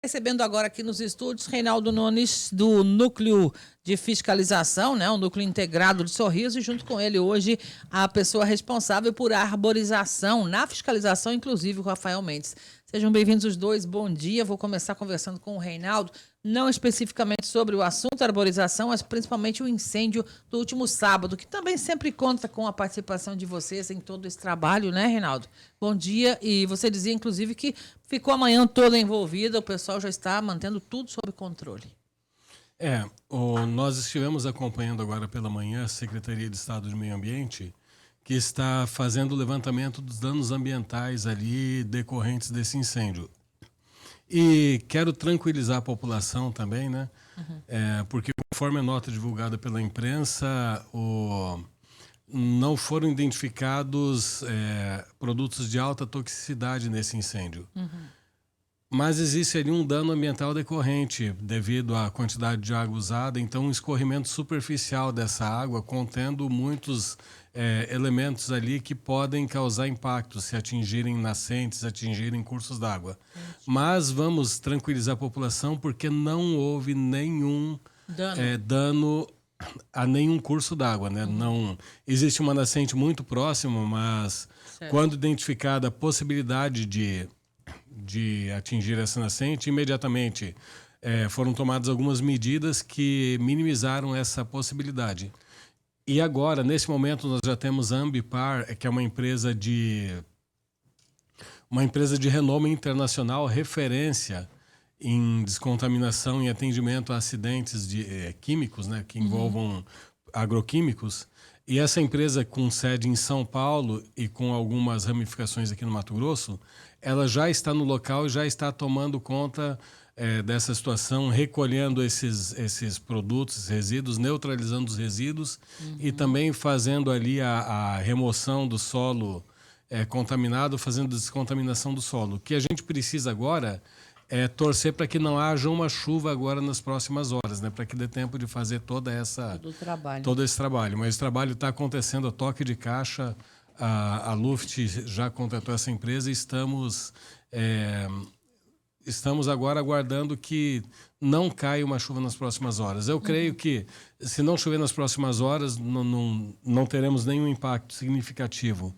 Recebendo agora aqui nos estúdios Reinaldo Nunes, do Núcleo de Fiscalização, né? O Núcleo Integrado de Sorriso, e junto com ele hoje a pessoa responsável por arborização, na fiscalização, inclusive o Rafael Mendes. Sejam bem-vindos os dois, bom dia. Vou começar conversando com o Reinaldo, não especificamente sobre o assunto arborização, mas principalmente o incêndio do último sábado, que também sempre conta com a participação de vocês em todo esse trabalho, né, Reinaldo? Bom dia, e você dizia, inclusive, que ficou a manhã toda envolvida, o pessoal já está mantendo tudo sob controle. Nós estivemos acompanhando agora pela manhã a Secretaria de Estado de Meio Ambiente, que está fazendo o levantamento dos danos ambientais ali decorrentes desse incêndio. E quero tranquilizar a população também, né? Porque conforme a nota divulgada pela imprensa, não foram identificados produtos de alta toxicidade nesse incêndio. Mas existe ali um dano ambiental decorrente devido à quantidade de água usada, então um escorrimento superficial dessa água contendo muitos elementos ali que podem causar impacto se atingirem nascentes, atingirem cursos d'água. Mas vamos tranquilizar a população porque não houve nenhum dano a nenhum curso d'água, né? Não existe uma nascente muito próxima, mas quando identificada a possibilidade de atingir essa nascente, imediatamente foram tomadas algumas medidas que minimizaram essa possibilidade. E agora, nesse momento, nós já temos a Ambipar, que é uma empresa de renome internacional, referência em descontaminação e atendimento a acidentes químicos, né, que envolvam agroquímicos. E essa empresa, com sede em São Paulo e com algumas ramificações aqui no Mato Grosso, ela já está no local e já está tomando conta dessa situação, recolhendo esses produtos, esses resíduos, neutralizando os resíduos e também fazendo ali a remoção do solo contaminado, fazendo descontaminação do solo. O que a gente precisa agora é torcer para que não haja uma chuva agora nas próximas horas, né? Para que dê tempo de fazer todo esse trabalho. Mas o trabalho está acontecendo a toque de caixa. A Luft já contratou essa empresa e estamos agora aguardando que não caia uma chuva nas próximas horas. Eu creio que, se não chover nas próximas horas, não teremos nenhum impacto significativo.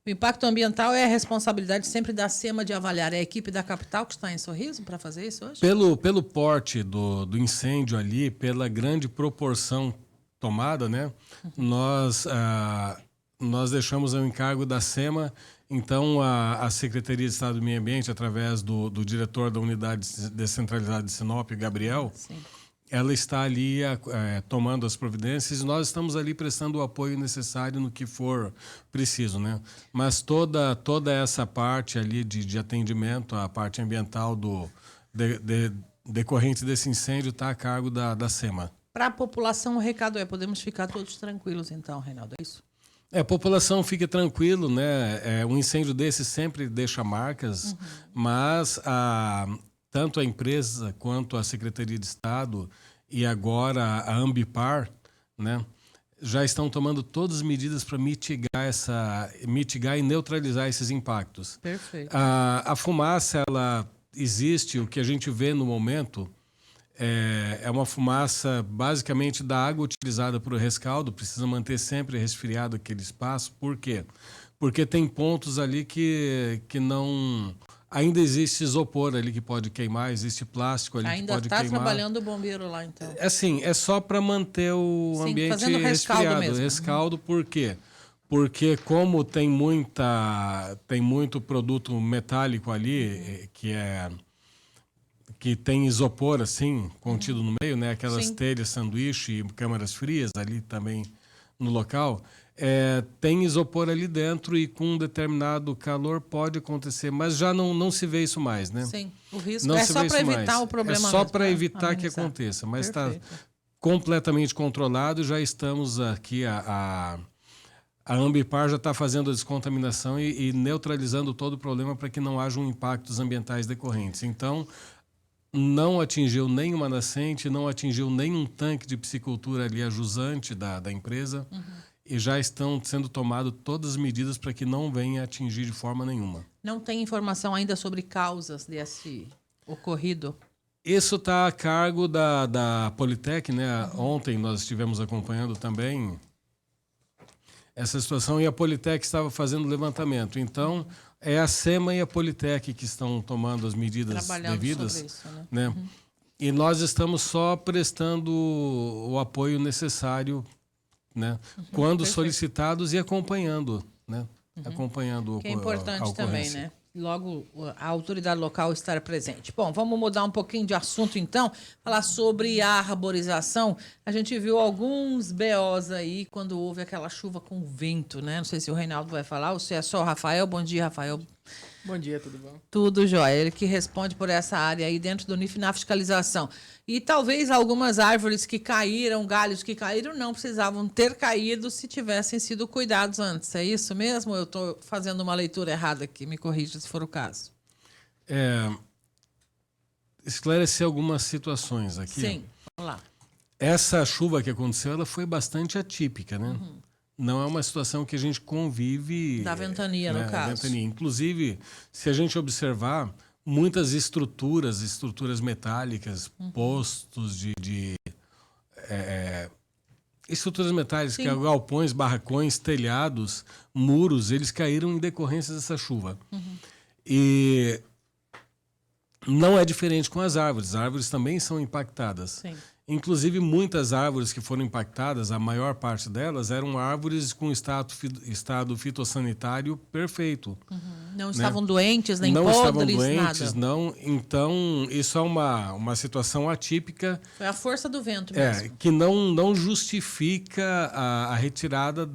O impacto ambiental é a responsabilidade sempre da SEMA de avaliar. É a equipe da capital que está em Sorriso para fazer isso hoje? Pelo porte do incêndio ali, pela grande proporção tomada, né? Nós deixamos ao encargo da SEMA. Então, a Secretaria de Estado do Meio Ambiente, através do diretor da Unidade Descentralizada de Sinop, Gabriel, ela está ali tomando as providências e nós estamos ali prestando o apoio necessário no que for preciso, né? Mas toda essa parte ali de atendimento, a parte ambiental decorrente desse incêndio está a cargo da SEMA. Para a população, o recado podemos ficar todos tranquilos então, Reinaldo, é isso? A população fique tranquilo, né? Um incêndio desse sempre deixa marcas, mas tanto a empresa quanto a Secretaria de Estado e agora a Ambipar, né, já estão tomando todas as medidas para mitigar e neutralizar esses impactos. Perfeito. A fumaça, ela existe, o que a gente vê no momento é uma fumaça basicamente da água utilizada para o rescaldo, precisa manter sempre resfriado aquele espaço. Por quê? Porque tem pontos ali que não... Ainda existe isopor ali que pode queimar, existe plástico ali que pode queimar. Ainda está trabalhando o bombeiro lá, então? É só para manter o ambiente resfriado. Rescaldo, por quê? Porque como tem muito produto metálico ali, que tem isopor assim, contido no meio, né? Aquelas telhas, sanduíche e câmaras frias ali também no local... tem isopor ali dentro e com um determinado calor pode acontecer, mas já não se vê isso mais, né? Sim, o risco não é só para evitar o problema. É só para evitar que aconteça, mas está completamente controlado. Já estamos aqui, a Ambipar já está fazendo a descontaminação e neutralizando todo o problema para que não hajam impactos ambientais decorrentes. Então, não atingiu nenhuma nascente, não atingiu nenhum tanque de piscicultura ali, a jusante da empresa. E já estão sendo tomadas todas as medidas para que não venha atingir de forma nenhuma. Não tem informação ainda sobre causas desse ocorrido? Isso está a cargo da Politec, né? Ontem nós estivemos acompanhando também essa situação e a Politec estava fazendo levantamento. Então, é a SEMA e a Politec que estão tomando as medidas devidas. Sobre isso, né? E nós estamos só prestando o apoio necessário, né? Quando solicitados e acompanhando, né? Acompanhando que é importante a também, né? Logo, a autoridade local estar presente. Bom, vamos mudar um pouquinho de assunto, então. Falar sobre a arborização. A gente viu alguns BOs aí quando houve aquela chuva com vento, né? Não sei se o Reinaldo vai falar ou se é só o Rafael. Bom dia, Rafael. Bom dia, tudo bom? Tudo jóia. Ele que responde por essa área aí dentro do NIF na fiscalização. E talvez algumas árvores que caíram, galhos que caíram, não precisavam ter caído se tivessem sido cuidados antes. É isso mesmo? Eu estou fazendo uma leitura errada aqui. Me corrija se for o caso. Esclarecer algumas situações aqui. Sim, vamos lá. Essa chuva que aconteceu, ela foi bastante atípica, né? Não é uma situação que a gente convive... Da ventania, no caso. Ventania. Inclusive, se a gente observar, muitas estruturas metálicas, postos estruturas metálicas, que galpões, barracões, telhados, muros, eles caíram em decorrência dessa chuva. E não é diferente com as árvores. As árvores também são impactadas. Sim. Inclusive, muitas árvores que foram impactadas, a maior parte delas, eram árvores com estado fitossanitário perfeito. Não estavam doentes, nem não podres, estavam doentes, nada. não. Então, isso é uma situação atípica. Foi a força do vento mesmo. Que não justifica a retirada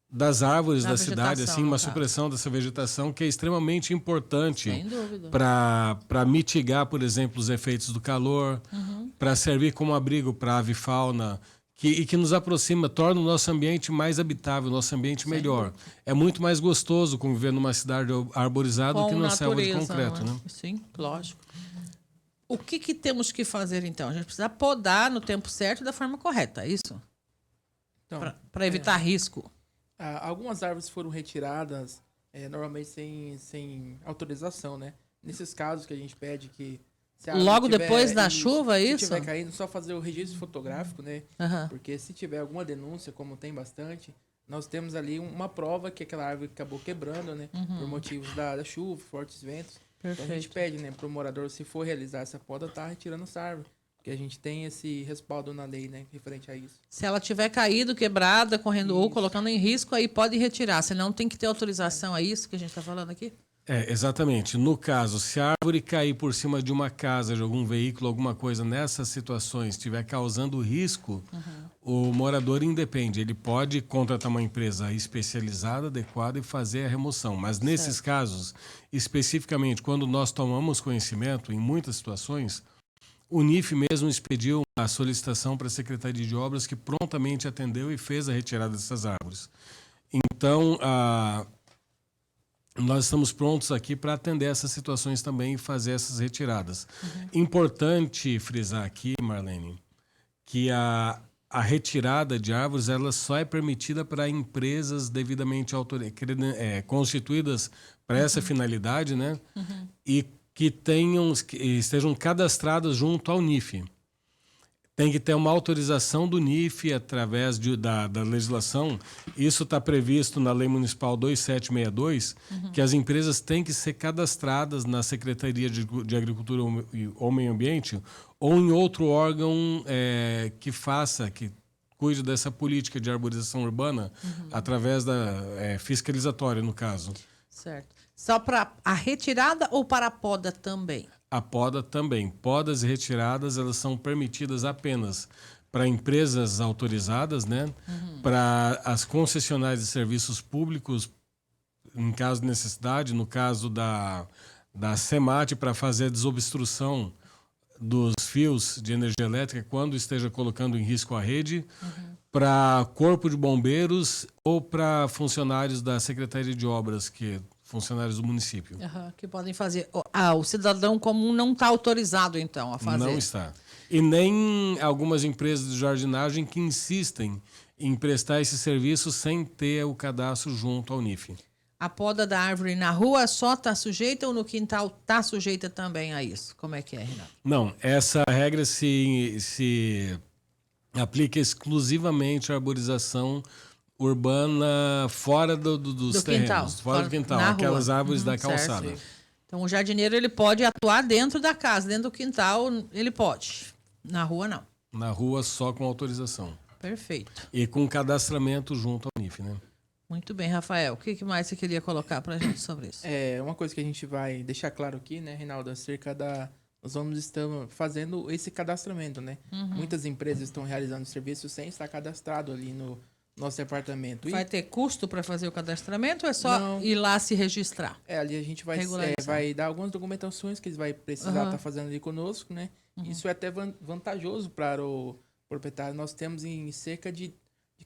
das árvores da cidade, assim, uma supressão dessa vegetação que é extremamente importante para mitigar, por exemplo, os efeitos do calor, para servir como abrigo para avifauna, que nos aproxima, torna o nosso ambiente mais habitável, o nosso ambiente melhor. É muito mais gostoso conviver numa cidade arborizada do que numa selva de concreto. Né? Sim, lógico. O que temos que fazer, então? A gente precisa podar no tempo certo e da forma correta, é isso? Então, para evitar risco. Algumas árvores foram retiradas normalmente sem autorização, né? Nesses casos que a gente pede que... Logo depois da chuva, é isso? Se tiver caindo, só fazer o registro fotográfico, né? Porque se tiver alguma denúncia, como tem bastante, nós temos ali uma prova que aquela árvore acabou quebrando, né? Por motivos da chuva, fortes ventos. Então a gente pede, né, para o morador, se for realizar essa poda, tá retirando essa árvore. Porque a gente tem esse respaldo na lei, né, referente a isso. Se ela tiver caído, quebrada, correndo ou colocando em risco, aí pode retirar. Senão tem que ter autorização. É isso que a gente está falando aqui? Exatamente. No caso, se a árvore cair por cima de uma casa, de algum veículo, alguma coisa, nessas situações, estiver causando risco, o morador independe. Ele pode contratar uma empresa especializada, adequada e fazer a remoção. Mas nesses casos, especificamente, quando nós tomamos conhecimento, em muitas situações, o NIF mesmo expediu a solicitação para a Secretaria de Obras, que prontamente atendeu e fez a retirada dessas árvores. Então, nós estamos prontos aqui para atender essas situações também e fazer essas retiradas. Importante frisar aqui, Marlene, que a retirada de árvores ela só é permitida para empresas devidamente constituídas para essa finalidade, né? E que estejam cadastradas junto ao NIF. Tem que ter uma autorização do NIF através da legislação. Isso está previsto na Lei Municipal 2762, que as empresas têm que ser cadastradas na Secretaria de Agricultura ou Meio Ambiente ou em outro órgão que cuide dessa política de arborização urbana através da fiscalizatória, no caso. Certo. Só para a retirada ou para a poda também? A poda também. Podas e retiradas, elas são permitidas apenas para empresas autorizadas, né? Para as concessionárias de serviços públicos, em caso de necessidade, no caso da SEMAT, para fazer a desobstrução dos fios de energia elétrica quando esteja colocando em risco a rede, para corpo de bombeiros ou para funcionários da Secretaria de Obras, funcionários do município. Que podem fazer. O cidadão comum não está autorizado, então, a fazer. Não está. E nem algumas empresas de jardinagem que insistem em prestar esse serviço sem ter o cadastro junto ao NIF. A poda da árvore na rua só está sujeita ou no quintal está sujeita também a isso? Como é que é, Renato? Não, essa regra se aplica exclusivamente à arborização urbana fora dos terrenos, quintal, fora do quintal, na aquelas rua. árvores da Certo. calçada. Então, o jardineiro ele pode atuar dentro da casa, dentro do quintal, ele pode. Na rua, não. Na rua, só com autorização. Perfeito. E com cadastramento junto ao NIF, né? Muito bem, Rafael. O que mais você queria colocar para a gente sobre isso? Uma coisa que a gente vai deixar claro aqui, né, Reinaldo, acerca da... Nós vamos estar fazendo esse cadastramento, né? Muitas empresas estão realizando serviços sem estar cadastrado ali no nosso departamento. Vai ter custo para fazer o cadastramento ou é só ir lá se registrar? Ali a gente vai dar algumas documentações que eles vão precisar estar fazendo ali conosco, né? Isso é até vantajoso para o proprietário. Nós temos em cerca de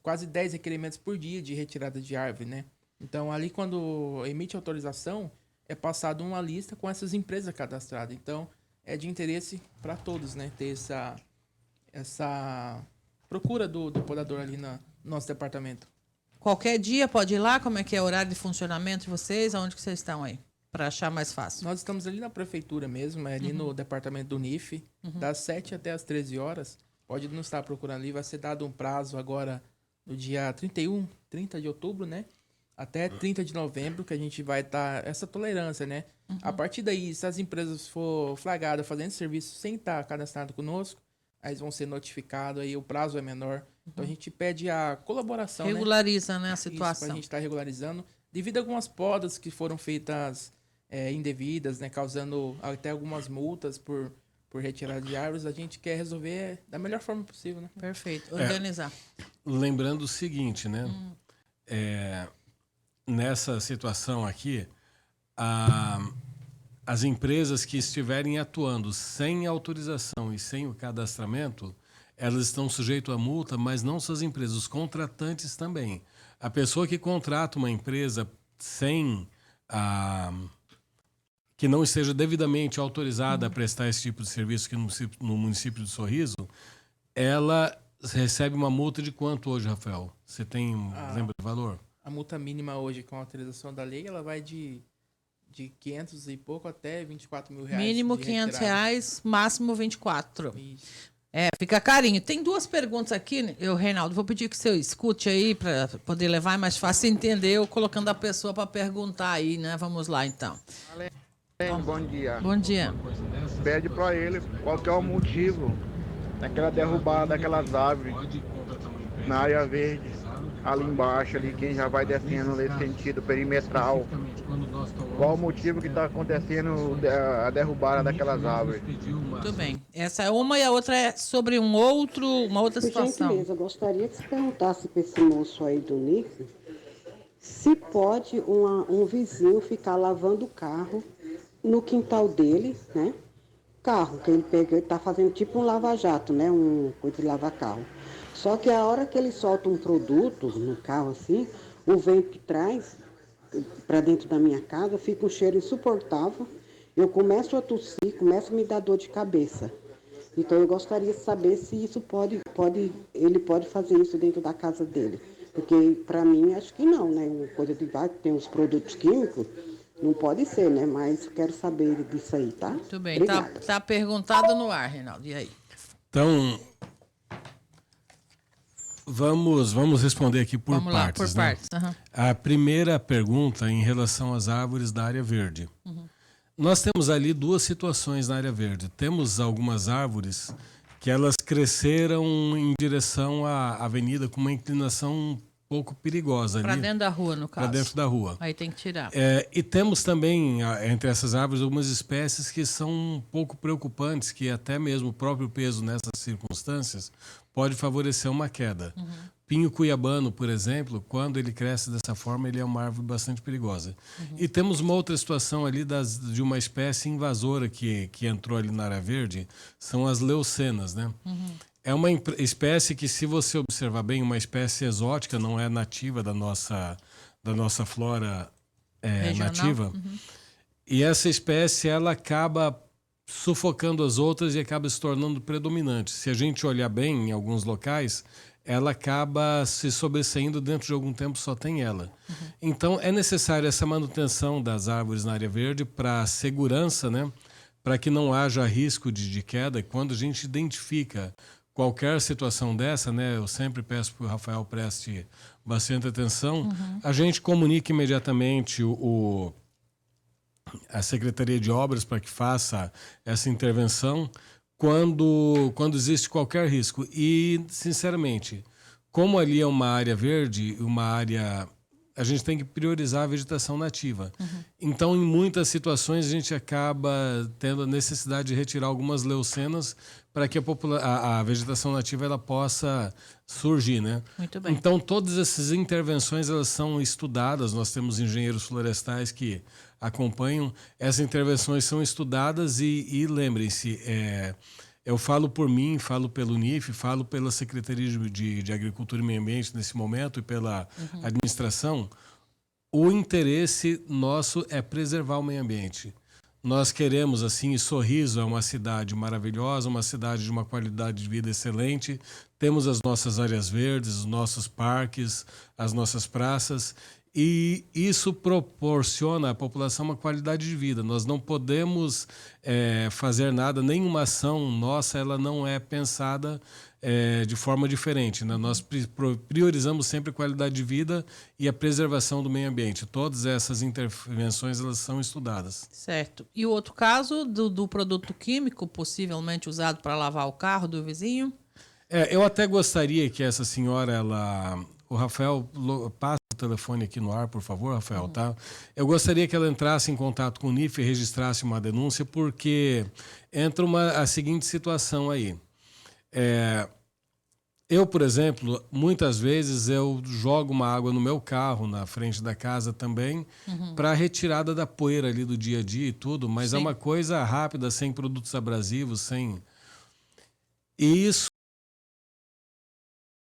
quase 10 requerimentos por dia de retirada de árvore, né? Então, ali quando emite autorização, é passado uma lista com essas empresas cadastradas. Então, é de interesse para todos, né? Ter essa procura do podador ali no nosso departamento. Qualquer dia pode ir lá? Como é que é o horário de funcionamento de vocês? Aonde que vocês estão aí? Para achar mais fácil. Nós estamos ali na prefeitura mesmo, ali no departamento do NIF, das 7 até as 13 horas. Pode nos estar procurando ali. Vai ser dado um prazo agora no dia 30 de outubro, né? Até 30 de novembro, que a gente vai estar essa tolerância, né? A partir daí, se as empresas for flagradas fazendo serviço sem estar cadastrado conosco, aí eles vão ser notificados, aí o prazo é menor. Então a gente pede a colaboração, regulariza, né, a Isso, situação. a gente está regularizando. Devido a algumas podas que foram feitas indevidas, né? Causando até algumas multas por retirada de árvores, a gente quer resolver da melhor forma possível, né? Perfeito. Organizar. Lembrando o seguinte, né? Nessa situação aqui, as empresas que estiverem atuando sem autorização e sem o cadastramento, elas estão sujeitas a multa, mas não só as empresas, os contratantes também. A pessoa que contrata uma empresa sem que não esteja devidamente autorizada a prestar esse tipo de serviço aqui no município de Sorriso, ela recebe uma multa de quanto hoje, Rafael? Você lembra do valor? A multa mínima hoje, com a autorização da lei, ela vai de 500 e pouco até 24 mil reais. Mínimo R$500, máximo 24. Isso. Fica carinho. Tem duas perguntas aqui, Reinaldo. Vou pedir que você escute aí para poder levar, é mais fácil entender, eu colocando a pessoa para perguntar aí, né? Vamos lá, então. Bom dia. Bom dia. Pede para ele qual que é o motivo daquela derrubada daquelas árvores na área verde, ali embaixo, ali quem já vai descendo nesse sentido perimetral. Qual o motivo que está acontecendo a derrubada daquelas árvores? Muito bem. Essa é uma e a outra é sobre uma outra situação. Por gentileza, eu gostaria que você perguntasse para esse moço aí do NIF se pode um vizinho ficar lavando o carro no quintal dele, né? Carro que ele pega, ele tá fazendo tipo um lava-jato, né? Um coisa de lavar carro. Só que a hora que ele solta um produto no carro assim, o vento que traz para dentro da minha casa fica um cheiro insuportável. Eu começo a tossir, começa a me dar dor de cabeça. Então eu gostaria de saber se isso ele pode fazer isso dentro da casa dele. Porque para mim acho que não, né? Uma coisa de tem uns produtos químicos. Não pode ser, né? Mas quero saber disso aí, tá? Muito bem. Tá perguntado no ar, Reinaldo. E aí? Então, vamos responder aqui por vamos partes. Lá, por partes. Uhum. A primeira pergunta em relação às árvores da área verde. Nós temos ali duas situações na área verde. Temos algumas árvores que elas cresceram em direção à avenida com uma inclinação um pouco perigosa ali. Para dentro da rua, no caso. Para dentro da rua. Aí tem que tirar. E temos também, entre essas árvores, algumas espécies que são um pouco preocupantes, que até mesmo o próprio peso nessas circunstâncias pode favorecer uma queda. Pinho cuiabano, por exemplo, quando ele cresce dessa forma, ele é uma árvore bastante perigosa. E temos uma outra situação ali de uma espécie invasora que entrou ali na área verde, são as leucenas, né? É uma espécie que, se você observar bem, uma espécie exótica, não é nativa da nossa flora nativa. E essa espécie, ela acaba sufocando as outras e acaba se tornando predominante. Se a gente olhar bem em alguns locais, ela acaba se sobressaindo dentro de algum tempo, só tem ela. Então, é necessário essa manutenção das árvores na área verde para segurança, né? Para que não haja risco de queda. E quando a gente identifica qualquer situação dessa, né? Eu sempre peço para o Rafael preste bastante atenção, a gente comunica imediatamente a Secretaria de Obras para que faça essa intervenção quando existe qualquer risco. E, sinceramente, como ali é uma área verde, a gente tem que priorizar a vegetação nativa. Então, em muitas situações, a gente acaba tendo a necessidade de retirar algumas leucenas para que a vegetação nativa ela possa surgir, né? Muito bem. Então, todas essas intervenções elas são estudadas. Nós temos engenheiros florestais que acompanham. Essas intervenções são estudadas e lembrem-se, eu falo por mim, falo pelo NIF, falo pela Secretaria de Agricultura e Meio Ambiente nesse momento e pela administração. O interesse nosso é preservar o meio ambiente. Nós queremos, assim, e Sorriso é uma cidade maravilhosa, uma cidade de uma qualidade de vida excelente. Temos as nossas áreas verdes, os nossos parques, as nossas praças. E isso proporciona à população uma qualidade de vida. Nós não podemos fazer nada, nenhuma ação nossa ela não é pensada de forma diferente, né? Nós priorizamos sempre a qualidade de vida e a preservação do meio ambiente. Todas essas intervenções elas são estudadas. Certo. E o outro caso do produto químico possivelmente usado para lavar o carro do vizinho? Eu até gostaria que essa senhora, o Rafael, passe o telefone aqui no ar, por favor, Rafael, tá? Eu gostaria que ela entrasse em contato com o NIF e registrasse uma denúncia, porque entra a seguinte situação aí. Eu, por exemplo, muitas vezes eu jogo uma água no meu carro, na frente da casa também, para retirada da poeira ali do dia a dia e tudo, mas é uma coisa rápida, sem produtos abrasivos, sem... E isso